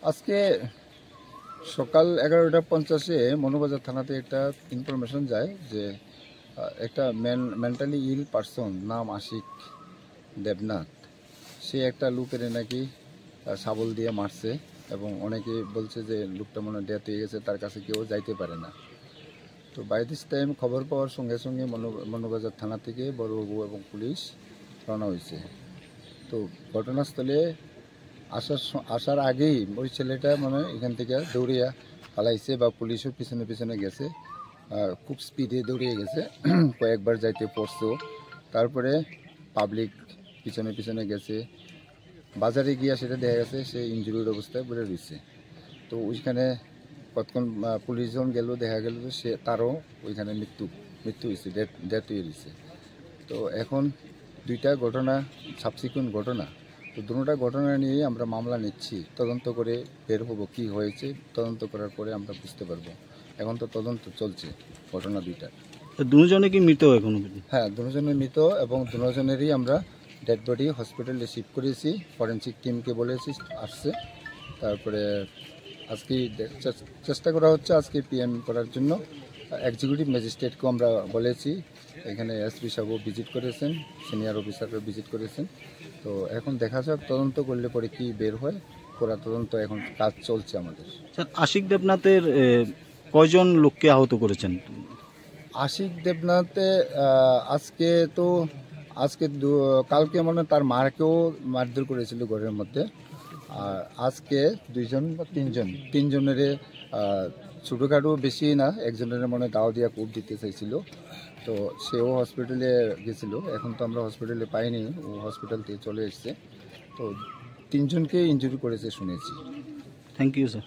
আজকে সকাল 11:50-এ মনোবাজার থানাতে একটা ইনফরমেশন যায় যে একটা মেন্টালি ইল পারসন নাম আশিক দেবনাথ, সে একটা লোকের নাকি শাবল দিয়ে মারছে এবং অনেকে বলছে যে লোকটা মনে ডেথ হয়ে গেছে, তার কাছে কেউ যাইতে পারে না। তো বাই দিস টাইম খবর পাওয়ার সঙ্গে সঙ্গে মনোবাজার থানা থেকে বড়বাবু এবং পুলিশ রওনা হয়েছে। তো ঘটনাস্থলে আসার আগেই ওই ছেলেটা মানে এখান থেকে দৌড়িয়া পালাইছে বা পুলিশও পিছনে পিছনে গেছে, খুব স্পিডে দৌড়িয়ে গেছে, কয়েকবার যাইতে পড়ছো। তারপরে পাবলিক পিছনে পিছনে গেছে, বাজারে গিয়া সেটা দেখা গেছে সে ইনজুরির অবস্থায় পড়ে রয়েছে। তো ওইখানে কতক্ষণ পুলিশ যখন গেল, দেখা গেল যে সে তারও ওইখানে মৃত্যু হয়েছে, ডেথ হয়ে রয়েছে। তো এখন দুইটা ঘটনা সাবসিকুয়েন্ট ঘটনা, তো দুটোটা ঘটনা নিয়েই আমরা মামলা নিচ্ছি, তদন্ত করে বের হবো কী হয়েছে। তদন্ত করার পরে আমরা বুঝতে পারবো। এখন তো তদন্ত চলছে ঘটনা দুইটা। দুজনে কি মৃত এখন? হ্যাঁ, দুজনের মৃত এবং দুজনেরই আমরা ডেড বডি হসপিটালে শিফট করেছি, ফরেন্সিক টিমকে বলেছি আসছে। তারপরে আজকে চেষ্টা করা হচ্ছে আজকে পিএম করার জন্য। এক্সিকিউটিভ ম্যাজিস্ট্রেটকেও আমরা বলেছি, এখানে এসপি সাহেবও ভিজিট করেছেন, সিনিয়র অফিসারও ভিজিট করেছেন। তো এখন দেখা যাক তদন্ত করলে পরে কি বের হয়, পুরা তদন্ত এখন কাজ চলছে আমাদের। স্যার, আশিক দেবনাথের কয়জন লোককে আহত করেছেন? আশিক দেবনাথে আজকে কালকে মানে তার মাকেও মারধর করেছিল ঘরের মধ্যে। আর আজকে দুইজন বা তিনজনের ছোটোখাটো বেশি না, একজনের মনে দাও দিয়া কূপ দিতে চাইছিল। তো সেও হসপিটালে গেছিলো, এখন তো আমরা হসপিটালে পাইনি, ও হসপিটাল থেকে চলে এসছে। তো তিনজনকে ইনজুরি করেছে শুনেছি। Thank you sir.